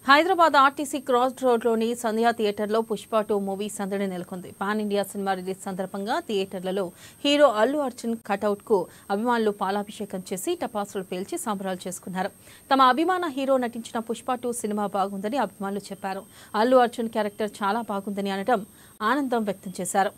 Hyderabad RTC cross రోడ్లోని సంధ్యా థియేటర్లో Pushpa 2 movie సందడి నెలకొంది. పాన్ ఇండియా సినిమా రిలీజ్ సందర్భంగా థియేటర్లలో హీరో అల్లు అర్జున్ కటౌట్కు అభిమానులు పాలాభిషేకం చేసి టపాసులు పేల్చి సంబరాలు చేసుకున్నారు. తమ అభిమాన హీరో నటించిన పుష్ప 2 సినిమా బాగుందని అభిమానులు చెప్పారు. అల్లు అర్జున్ క్యారెక్టర్ చాలా బాగుందని అనడం ఆనందం వ్యక్తం చేశారు.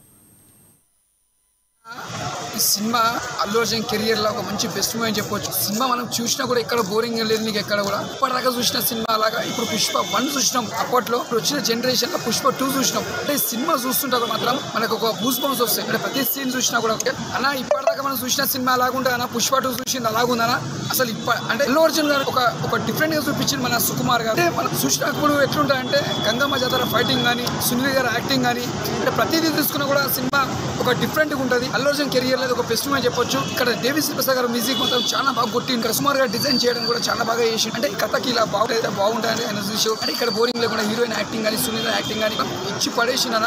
ఈ సినిమా అల్లు అర్జున్ కెరియర్ లో ఒక మంచి బెస్ట్ మూవీ అని చెప్పొచ్చు. సినిమా మనం చూసినా కూడా ఎక్కడ బోరింగ్ లేదు, నీకు ఎక్కడ కూడా ఇప్పటిదాకా చూసిన సినిమా లాగా ఇప్పుడు పుష్ప 1 చూసినాం, అప్పట్లో వచ్చిన జనరేషన్ లో పుష్ప 2 చూసినాం. అంటే సినిమా చూస్తుంటారు మాత్రం మనకు ఒక బూస్ బౌన్స్ వస్తాయి. అంటే ప్రతి సీన్ చూసినా కూడా అన్న ఇప్పటిదాకా మనం చూసిన సినిమా అలాగుంటే అన్న పుష్ప 2 చూసింది అలాగుందనా అసలు అంటే అల్లు అర్జున్ గారు ఒక డిఫరెంట్ గా చూపించింది మన సుకుమార్ గారు. అంటే మనం చూసినప్పుడు ఎట్లుంటాయంటే గంగమ్మ జాతర ఫైటింగ్ కానీ, సునీల్ గారు యాక్టింగ్ కానీ, అంటే ప్రతిదీ తీసుకున్నా కూడా సినిమా ఒక డిఫరెంట్ గా ఉంటుంది. అల్లు అర్జున్ కెరియర్ లో ఒక బెస్ట్ అని చెప్పొచ్చు. ఇక్కడ దేవి శ్రీ ప్రసాద్ గారు మ్యూజిక్ మొత్తం చాలా బాగా కొట్టి, ఇక్కడ సుమార్ గారు డిజైన్ చేయడం కూడా చాలా బాగా చేసి, అంటే ఈ కథకి ఇలా బాగుంటుంది అని చూసి, అంటే ఇక్కడ బోరింగ్ లేకుండా హీరోయిన్ యాక్టింగ్ కానీ, సునీల్ యాక్టింగ్ కానీ ఇచ్చి పడేసిన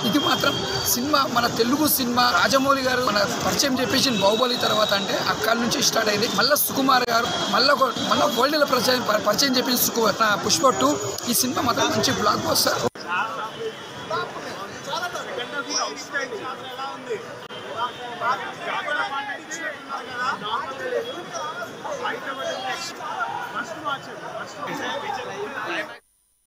ఇది మాత్రం సినిమా మన తెలుగు సినిమా రాజమౌళి గారు మన పరిచయం చెప్పేసి బాహుబలి తర్వాత అంటే అక్కడి నుంచి స్టార్ట్ అయింది. మళ్ళీ సుకుమార్ గారు మళ్ళీ వరల్డ్ పరిచయం చెప్పేసి పుష్ప 2 ఈ సినిమా మాత్రం మంచి బ్లాక్ బస్టర్.